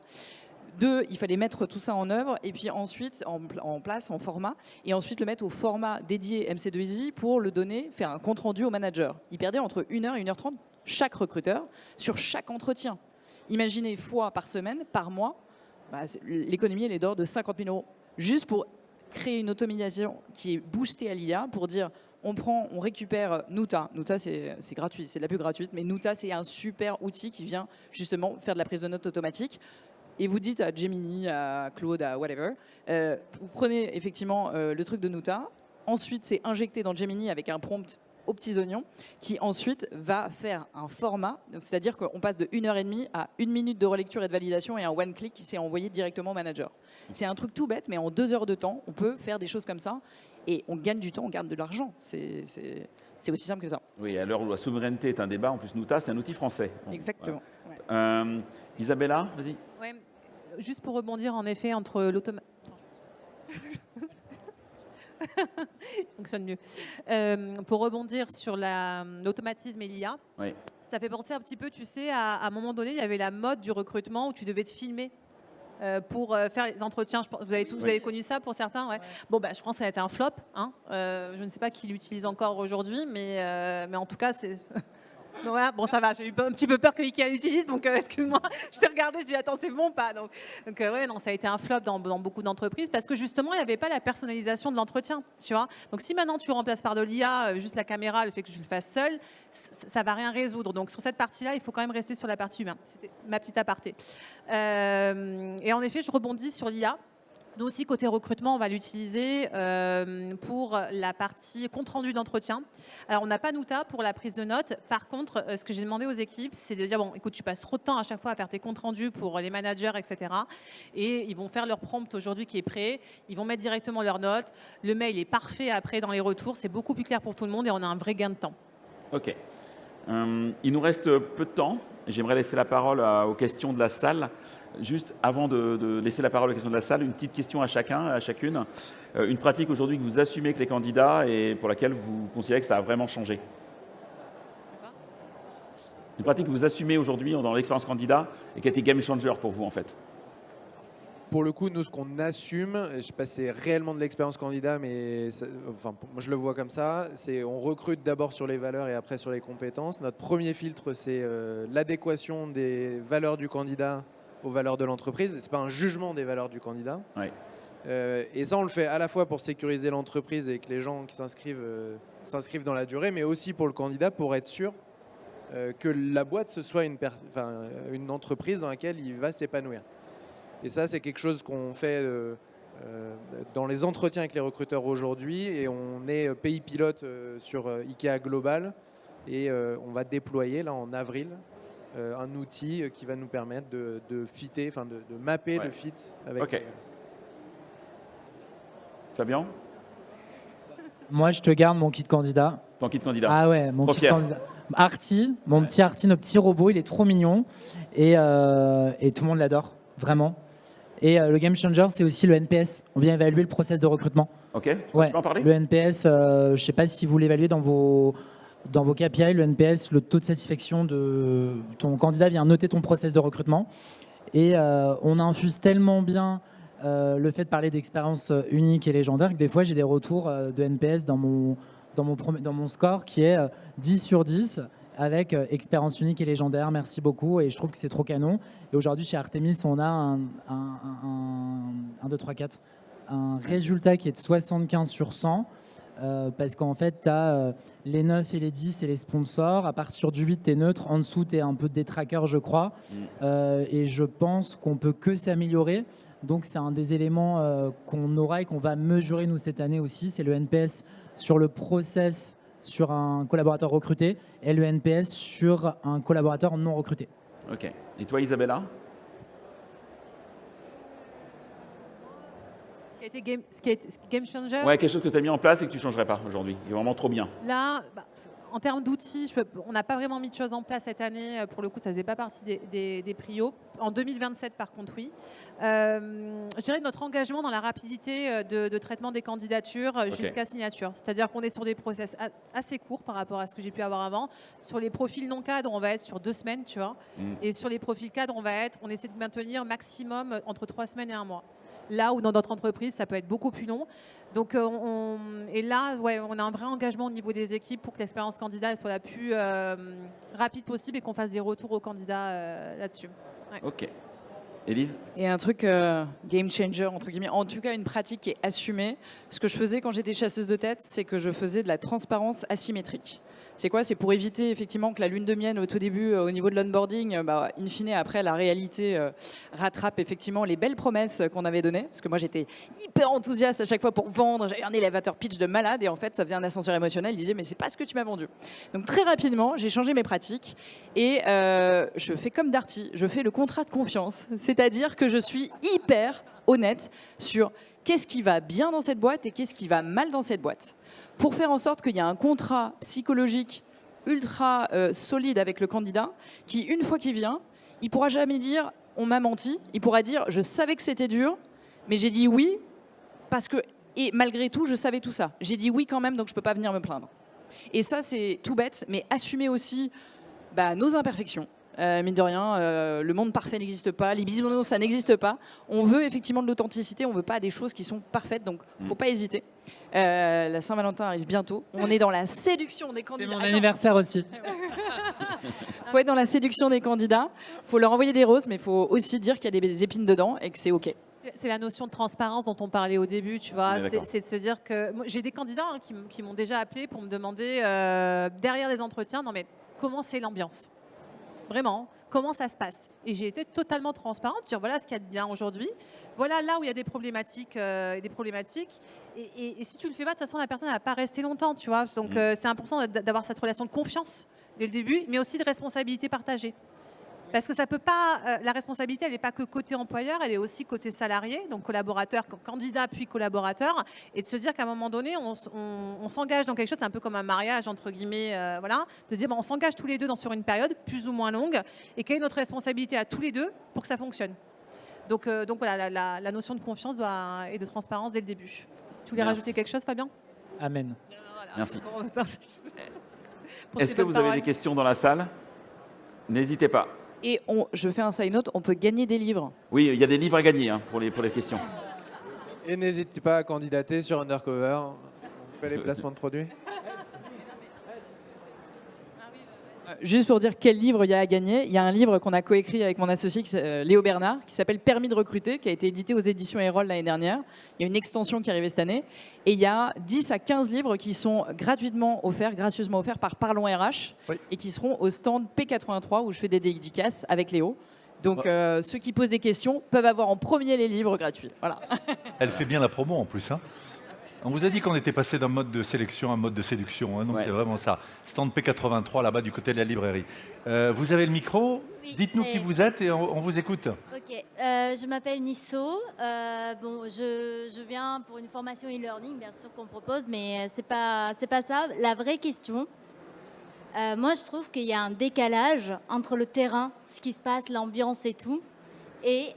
2, il fallait mettre tout ça en œuvre et puis ensuite en place, en format, et ensuite le mettre au format dédié MC2I pour le donner, faire un compte rendu au manager. Ils perdaient entre 1 heure et 1 heure 30 chaque recruteur sur chaque entretien. Imaginez fois par semaine, par mois, l'économie elle est d'ordre de 50 000 euros. Juste pour créer une automatisation qui est boostée à l'IA pour dire on récupère Nuta. Nuta, c'est gratuit, c'est de la pub gratuite, mais Nuta, c'est un super outil qui vient justement faire de la prise de notes automatique. Et vous dites à Gemini, à Claude, à whatever, vous prenez effectivement le truc de Nuta. Ensuite, c'est injecté dans Gemini avec un prompt aux petits oignons qui ensuite va faire un format. C'est-à-dire qu'on passe de 1 heure et demie à 1 minute de relecture et de validation et un one-click qui s'est envoyé directement au manager. C'est un truc tout bête, mais en 2 heures de temps, on peut faire des choses comme ça. Et on gagne du temps, on gagne de l'argent. C'est aussi simple que ça. Oui, à l'heure où la souveraineté est un débat, en plus Nuta, c'est un outil français. Exactement. Voilà. Ouais. Isabella, vas-y. Ouais, juste pour rebondir en effet entre l'automatisme. Fonctionne mieux. Pour rebondir sur l'automatisme et l'IA, oui. Ça fait penser un petit peu, tu sais, à un moment donné, il y avait la mode du recrutement où tu devais te filmer. Pour faire les entretiens. Vous avez connu ça pour certains, ouais. Bon, je pense que ça a été un flop. Hein. Je ne sais pas qui l'utilise encore aujourd'hui, mais en tout cas, c'est... Donc voilà, bon, ça va, j'ai eu un petit peu peur que Ikea l'utilise, donc excuse-moi, je t'ai regardé, je dis attends, c'est bon ou pas. Donc ouais, non, ça a été un flop dans beaucoup d'entreprises parce que justement, il n'y avait pas la personnalisation de l'entretien, tu vois. Donc si maintenant tu remplaces par de l'IA, juste la caméra, le fait que je le fasse seul, ça va rien résoudre. Donc sur cette partie-là, il faut quand même rester sur la partie humaine. C'était ma petite aparté. Et en effet, je rebondis sur l'IA. Nous aussi, côté recrutement, on va l'utiliser pour la partie compte-rendu d'entretien. Alors, on n'a pas Nuta pour la prise de notes. Par contre, ce que j'ai demandé aux équipes, c'est de dire, bon, écoute, tu passes trop de temps à chaque fois à faire tes comptes-rendus pour les managers, etc. Et ils vont faire leur prompt aujourd'hui qui est prêt. Ils vont mettre directement leurs notes. Le mail est parfait après dans les retours. C'est beaucoup plus clair pour tout le monde et on a un vrai gain de temps. OK. Il nous reste peu de temps. J'aimerais laisser la parole aux questions de la salle. Juste avant de laisser la parole aux questions de la salle, une petite question à chacun, à chacune. Une pratique aujourd'hui que vous assumez avec les candidats et pour laquelle vous considérez que ça a vraiment changé. Une pratique que vous assumez aujourd'hui dans l'expérience candidat et qui a été game changer pour vous en fait. Pour le coup, nous, ce qu'on assume, je ne sais pas si c'est réellement de l'expérience candidat, mais moi, je le vois comme ça, c'est on recrute d'abord sur les valeurs et après sur les compétences. Notre premier filtre, c'est l'adéquation des valeurs du candidat aux valeurs de l'entreprise. Ce n'est pas un jugement des valeurs du candidat. Ouais. Et ça, on le fait à la fois pour sécuriser l'entreprise et que les gens qui s'inscrivent dans la durée, mais aussi pour le candidat, pour être sûr que la boîte, ce soit une entreprise dans laquelle il va s'épanouir. Et ça, c'est quelque chose qu'on fait dans les entretiens avec les recruteurs aujourd'hui. Et on est pays pilote sur Ikea Global. Et on va déployer là en avril un outil qui va nous permettre de fitter, de mapper le fit avec. OK. Fabien ? Moi, je te garde mon kit candidat. Ton kit candidat. Ah ouais, mon kit candidat. Artie, mon petit Artie, notre petit robot, il est trop mignon. Et tout le monde l'adore, vraiment. Et le game changer, c'est aussi le NPS. On vient évaluer le process de recrutement. OK. Tu Ouais. peux en parler ? Le NPS, je ne sais pas si vous l'évaluez dans vos KPI, le NPS, le taux de satisfaction de ton candidat vient noter ton process de recrutement. Et on infuse tellement bien le fait de parler d'expérience unique et légendaire que des fois, j'ai des retours de NPS dans mon score qui est 10 sur 10 avec expérience unique et légendaire. Merci beaucoup. Et je trouve que c'est trop canon. Et aujourd'hui, chez Artemis, on a un résultat qui est de 75 sur 100. Parce qu'en fait, tu as les 9 et les 10 et les sponsors. À partir du 8, tu es neutre. En dessous, tu es un peu détraqueur, je crois. Et je pense qu'on peut que s'améliorer. Donc, c'est un des éléments qu'on aura et qu'on va mesurer, nous, cette année aussi. C'est le NPS sur le process sur un collaborateur recruté et le NPS sur un collaborateur non recruté. OK. Et toi, Isabella ? Ce qui a été game changer. Ouais, quelque chose que tu as mis en place et que tu ne changerais pas aujourd'hui. Il est vraiment trop bien. Là, en termes d'outils, on n'a pas vraiment mis de choses en place cette année. Pour le coup, ça ne faisait pas partie des prios. En 2027, par contre, oui. Je dirais notre engagement dans la rapidité de traitement des candidatures jusqu'à signature. C'est-à-dire qu'on est sur des process assez courts par rapport à ce que j'ai pu avoir avant. Sur les profils non cadres, on va être sur 2 semaines, tu vois. Et sur les profils cadres, on essaie de maintenir maximum entre 3 semaines et 1 mois. Là où dans notre entreprise, ça peut être beaucoup plus long. Donc, et là, ouais, on a un vrai engagement au niveau des équipes pour que l'expérience candidat elle soit la plus rapide possible et qu'on fasse des retours aux candidats là-dessus. Ouais. OK. Élise ? Et un truc game changer, entre guillemets, en tout cas une pratique qui est assumée. Ce que je faisais quand j'étais chasseuse de tête, c'est que je faisais de la transparence asymétrique. C'est quoi? C'est pour éviter effectivement que la lune de miel au tout début, au niveau de l'onboarding, in fine après la réalité rattrape effectivement les belles promesses qu'on avait données. Parce que moi j'étais hyper enthousiaste à chaque fois pour vendre, j'avais un elevator pitch de malade et en fait ça faisait un ascenseur émotionnel, il disait mais c'est pas ce que tu m'as vendu. Donc très rapidement j'ai changé mes pratiques et je fais comme Darty, je fais le contrat de confiance, c'est-à-dire que je suis hyper honnête sur qu'est-ce qui va bien dans cette boîte et qu'est-ce qui va mal dans cette boîte. Pour faire en sorte qu'il y ait un contrat psychologique ultra solide avec le candidat, qui, une fois qu'il vient, il ne pourra jamais dire « on m'a menti », il pourra dire « je savais que c'était dur, mais j'ai dit oui, parce que, et malgré tout, je savais tout ça. J'ai dit oui quand même, donc je ne peux pas venir me plaindre ». Et ça, c'est tout bête, mais assumer aussi nos imperfections, Mine de rien, le monde parfait n'existe pas, les bisounours, ça n'existe pas. On veut effectivement de l'authenticité, on veut pas des choses qui sont parfaites, donc faut pas hésiter. La Saint-Valentin arrive bientôt. On est dans la séduction des C'est candidats. mon anniversaire aussi. Faut être dans la séduction des candidats. Faut leur envoyer des roses, mais il faut aussi dire qu'il y a des épines dedans et que c'est OK. C'est la notion de transparence dont on parlait au début, tu vois. On est d'accord. C'est de se dire que moi, j'ai des candidats qui m'ont déjà appelé pour me demander derrière les entretiens, non mais comment c'est l'ambiance? Vraiment, comment ça se passe? Et j'ai été totalement transparente, dire voilà ce qu'il y a de bien aujourd'hui, voilà là où il y a des problématiques, et si tu le fais pas, de toute façon la personne ne va pas rester longtemps, tu vois. Donc c'est important d'avoir cette relation de confiance dès le début, mais aussi de responsabilité partagée. Parce que ça peut pas, la responsabilité, elle n'est pas que côté employeur, elle est aussi côté salarié, donc collaborateur, candidat puis collaborateur, et de se dire qu'à un moment donné, on s'engage dans quelque chose, c'est un peu comme un mariage entre guillemets, voilà, de se dire on s'engage tous les deux sur une période plus ou moins longue, et quelle est notre responsabilité à tous les deux pour que ça fonctionne. Donc voilà, la notion de confiance et de transparence dès le début. Tu voulais rajouter quelque chose, Fabien? Amen. Merci. Pour Est-ce ces que bonnes vous avez paroles. des questions dans la salle? N'hésitez pas. Et je fais un side note, on peut gagner des livres. Oui, il y a des livres à gagner pour les questions. Et n'hésitez pas à candidater sur Undercover. On fait les placements de produits. Juste pour dire quel livre il y a à gagner, il y a un livre qu'on a coécrit avec mon associé Léo Bernard, qui s'appelle Permis de recruter, qui a été édité aux éditions Erol l'année dernière. Il y a une extension qui est arrivée cette année. Et il y a 10 à 15 livres qui sont gracieusement offerts par Parlons RH, Oui. et qui seront au stand P83 où je fais des dédicaces avec Léo. Donc ceux qui posent des questions peuvent avoir en premier les livres gratuits. Voilà. Elle fait bien la promo en plus. Hein. On vous a dit qu'on était passé d'un mode de sélection à un mode de séduction. Hein, donc Ouais. c'est vraiment ça. Stand P83 là-bas du côté de la librairie. Vous avez le micro. Oui, Dites-nous ça y qui est. vous êtes et on vous écoute. Ok, je m'appelle Nisso. Bon, je viens pour une formation e-learning, bien sûr qu'on propose, mais c'est pas ça. La vraie question, moi je trouve qu'il y a un décalage entre le terrain, ce qui se passe, l'ambiance et tout, et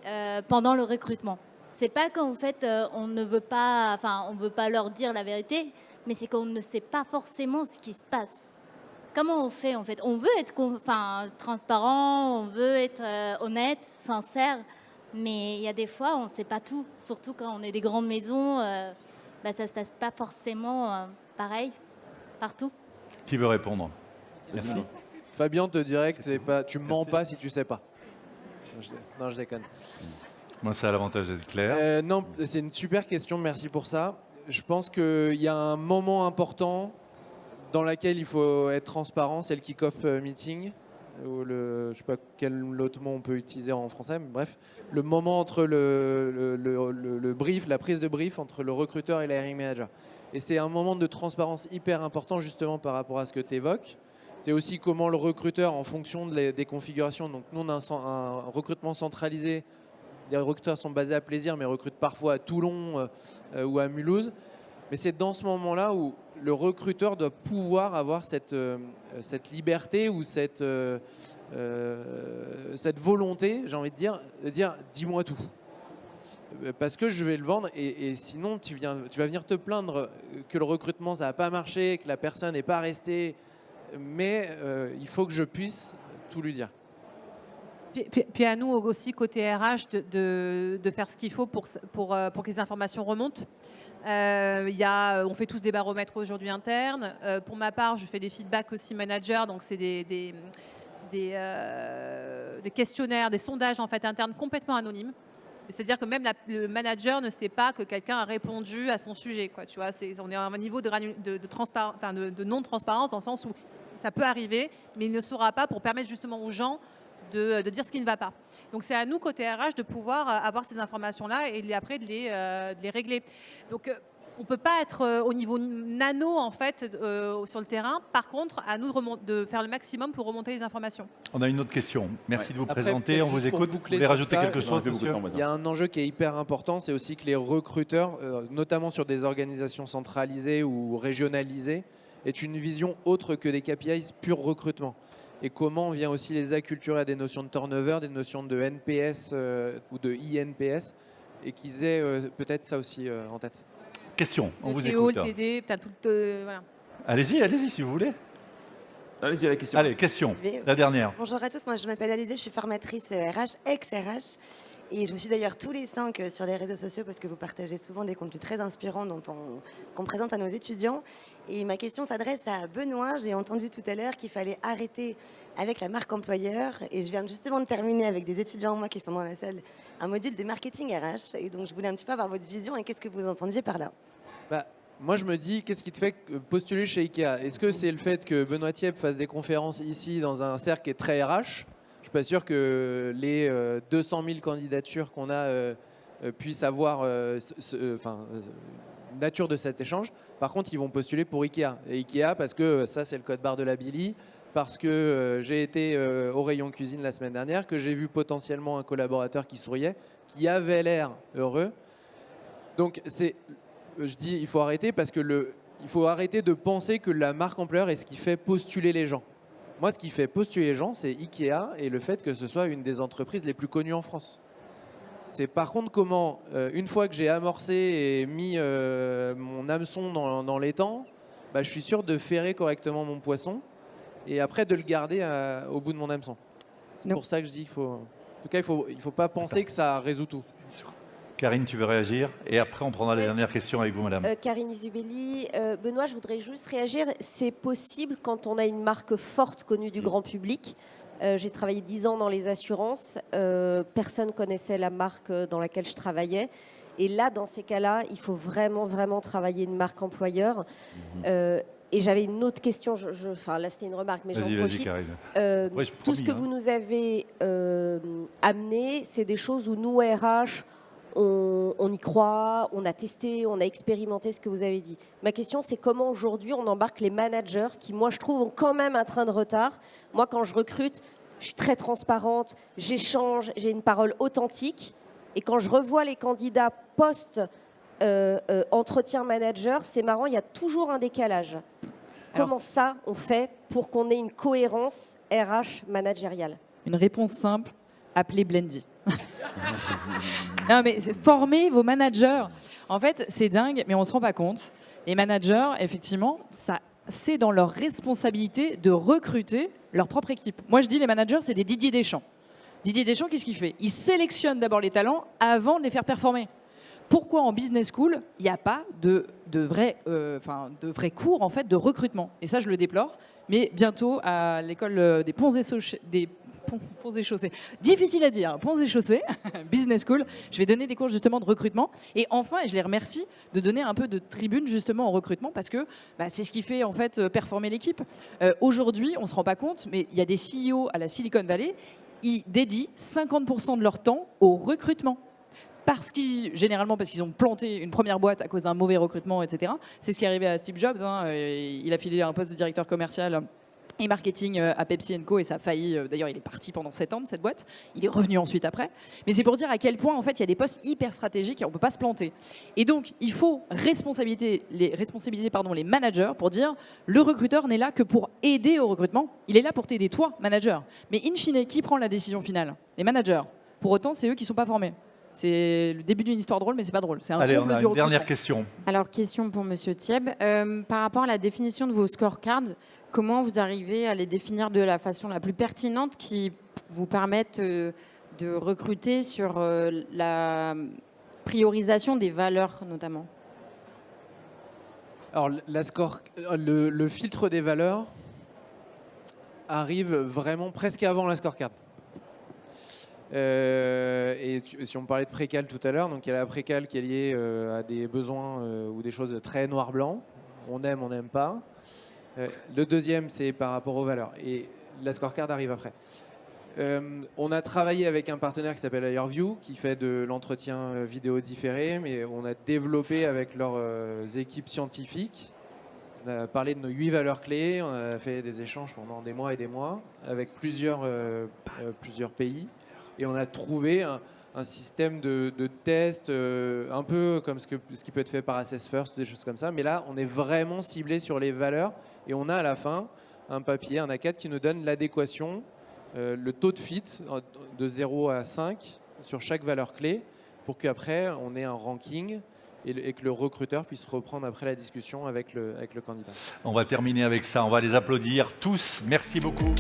pendant le recrutement. C'est pas qu'en fait on ne veut pas, enfin on veut pas leur dire la vérité, mais c'est qu'on ne sait pas forcément ce qui se passe. Comment on fait en fait? On veut être transparent, on veut être honnête, sincère, mais il y a des fois on ne sait pas tout. Surtout quand on est des grandes maisons, ça ne se passe pas forcément pareil partout. Qui veut répondre? Merci. Fabien te dirait que c'est pas, tu mens pas si tu sais pas. Non, je déconne. Moi, ça a l'avantage d'être clair. Non, c'est une super question, merci pour ça. Je pense qu'il y a un moment important dans lequel il faut être transparent, c'est le kick-off meeting, ou je sais pas quel autre mot on peut utiliser en français, mais bref, le moment entre le brief, la prise de brief entre le recruteur et la hiring manager. Et c'est un moment de transparence hyper important justement par rapport à ce que tu évoques. C'est aussi comment le recruteur, en fonction des configurations, donc nous on a un recrutement centralisé. Les recruteurs sont basés à Plaisir, mais recrutent parfois à Toulon ou à Mulhouse. Mais c'est dans ce moment-là où le recruteur doit pouvoir avoir cette liberté ou cette volonté, j'ai envie de dire dis-moi tout. Parce que je vais le vendre et sinon tu vas venir te plaindre que le recrutement ça n'a pas marché, que la personne n'est pas restée. Mais il faut que je puisse tout lui dire. Puis à nous aussi, côté RH, de faire ce qu'il faut pour que les informations remontent. On fait tous des baromètres aujourd'hui internes. Pour ma part, je fais des feedbacks aussi managers, donc c'est des questionnaires, des sondages en fait internes complètement anonymes. C'est-à-dire que même le manager ne sait pas que quelqu'un a répondu à son sujet. Quoi, tu vois, on est à un niveau de non-transparence dans le sens où ça peut arriver, mais il ne saura pas pour permettre justement aux gens de dire ce qui ne va pas. Donc c'est à nous, côté RH, de pouvoir avoir ces informations-là et après de les régler. Donc on ne peut pas être au niveau nano en fait sur le terrain. Par contre, à nous de faire le maximum pour remonter les informations. On a une autre question. Merci de vous Après, présenter. peut-être On vous juste pour écoute. Vous boucler voulez sur rajouter ça, quelque Non, chose, j'ai beaucoup de monsieur temps, moi. Il y a un enjeu qui est hyper important, c'est aussi que les recruteurs, notamment sur des organisations centralisées ou régionalisées, aient une vision autre que des KPIs pur recrutement. Et comment on vient aussi les acculturer à des notions de turnover, des notions de NPS ou de INPS, et qu'ils aient peut-être ça aussi en tête. Question. On Le vous TO, écoute. le TD, voilà. Allez-y si vous voulez. Allez-y, la question. Allez, question, la dernière. Bonjour à tous, moi je m'appelle Alizée, je suis formatrice RH, ex-RH. Et je vous suis d'ailleurs tous les 5 sur les réseaux sociaux parce que vous partagez souvent des contenus très inspirants qu'on présente à nos étudiants. Et ma question s'adresse à Benoît. J'ai entendu tout à l'heure qu'il fallait arrêter avec la marque employeur. Et je viens justement de terminer avec des étudiants, moi, qui sont dans la salle, un module de marketing RH. Et donc je voulais un petit peu avoir votre vision et qu'est-ce que vous entendiez par là? Moi, je me dis, qu'est-ce qui te fait postuler chez Ikea? Est-ce que c'est le fait que Benoît Thieb fasse des conférences ici dans un cercle qui est très RH? Je suis pas sûr que les 200 000 candidatures qu'on a puissent avoir nature de cet échange. Par contre, ils vont postuler pour Ikea. Et Ikea, parce que ça, c'est le code barre de la Billy, parce que j'ai été au rayon cuisine la semaine dernière, que j'ai vu potentiellement un collaborateur qui souriait, qui avait l'air heureux. Donc, je dis, il faut arrêter parce que il faut arrêter de penser que la marque employeur est ce qui fait postuler les gens. Moi, ce qui fait postuler les gens, c'est Ikea et le fait que ce soit une des entreprises les plus connues en France. C'est par contre comment, une fois que j'ai amorcé et mis mon hameçon dans l'étang, je suis sûr de ferrer correctement mon poisson et après de le garder au bout de mon hameçon. C'est pour ça que je dis qu'il faut, en tout cas, il faut pas penser que ça résout tout. Karine, tu veux réagir? Et après, on prendra les dernières questions avec vous, madame. Karine Zubelli. Benoît, je voudrais juste réagir. C'est possible quand on a une marque forte connue du grand public. J'ai travaillé 10 ans dans les assurances. Personne connaissait la marque dans laquelle je travaillais. Et là, dans ces cas-là, il faut vraiment, vraiment travailler une marque employeur. Et j'avais une autre question. Enfin, là, c'était une remarque, mais j'en profite. Tout ce que vous nous avez amené, c'est des choses où nous, RH, on y croit, on a testé, on a expérimenté ce que vous avez dit. Ma question, c'est comment aujourd'hui on embarque les managers qui, moi, je trouve, ont quand même un train de retard. Moi, quand je recrute, je suis très transparente, j'échange, j'ai une parole authentique. Et quand je revois les candidats post-entretien manager, c'est marrant, il y a toujours un décalage. Comment ça, on fait pour qu'on ait une cohérence RH managériale? Une réponse simple, appelez Blendy. Non, mais formez vos managers. En fait, c'est dingue, mais on ne se rend pas compte. Les managers, effectivement, c'est dans leur responsabilité de recruter leur propre équipe. Moi, je dis les managers, c'est des Didier Deschamps. Didier Deschamps, qu'est-ce qu'il fait? Il sélectionne d'abord les talents avant de les faire performer. Pourquoi en business school, il n'y a pas de vrais cours en fait, de recrutement? Et ça, je le déplore. Mais bientôt, à l'école des ponts et chaussées, difficile à dire, ponts et chaussées, business school, je vais donner des cours justement de recrutement. Et enfin, et je les remercie de donner un peu de tribune justement au recrutement parce que c'est ce qui fait en fait performer l'équipe. Aujourd'hui, on ne se rend pas compte, mais il y a des CEO à la Silicon Valley, ils dédient 50% de leur temps au recrutement. Généralement parce qu'ils ont planté une première boîte à cause d'un mauvais recrutement, etc. C'est ce qui est arrivé à Steve Jobs. Il a filé un poste de directeur commercial et marketing à Pepsi & Co. Et ça a failli. D'ailleurs, il est parti pendant 7 ans de cette boîte. Il est revenu ensuite après. Mais c'est pour dire à quel point, en fait, il y a des postes hyper stratégiques et on ne peut pas se planter. Et donc, il faut responsabiliser les managers pour dire le recruteur n'est là que pour aider au recrutement. Il est là pour t'aider, toi, manager. Mais in fine, qui prend la décision finale? Les managers. Pour autant, c'est eux qui ne sont pas formés. C'est le début d'une histoire drôle, mais c'est pas drôle. Allez, on a une dernière question. Alors, question pour Monsieur Thieb. Par rapport à la définition de vos scorecards, comment vous arrivez à les définir de la façon la plus pertinente qui vous permette de recruter sur la priorisation des valeurs, notamment? Alors, le filtre des valeurs arrive vraiment presque avant la scorecard. Et si on parlait de précal tout à l'heure, donc il y a la précal qui est liée à des besoins ou des choses très noir-blanc. On n'aime pas. Le deuxième, c'est par rapport aux valeurs. Et la scorecard arrive après. On a travaillé avec un partenaire qui s'appelle Airview, qui fait de l'entretien vidéo différé, mais on a développé avec leurs équipes scientifiques. On a parlé de nos 8 valeurs clés. On a fait des échanges pendant des mois et des mois avec plusieurs pays. Et on a trouvé un système de test un peu comme ce qui peut être fait par Assess First, des choses comme ça. Mais là, on est vraiment ciblé sur les valeurs. Et on a à la fin un papier, un A4 qui nous donne l'adéquation, le taux de fit de 0 à 5 sur chaque valeur clé pour qu'après, on ait un ranking et que le recruteur puisse reprendre après la discussion avec le candidat. On va terminer avec ça. On va les applaudir tous. Merci beaucoup.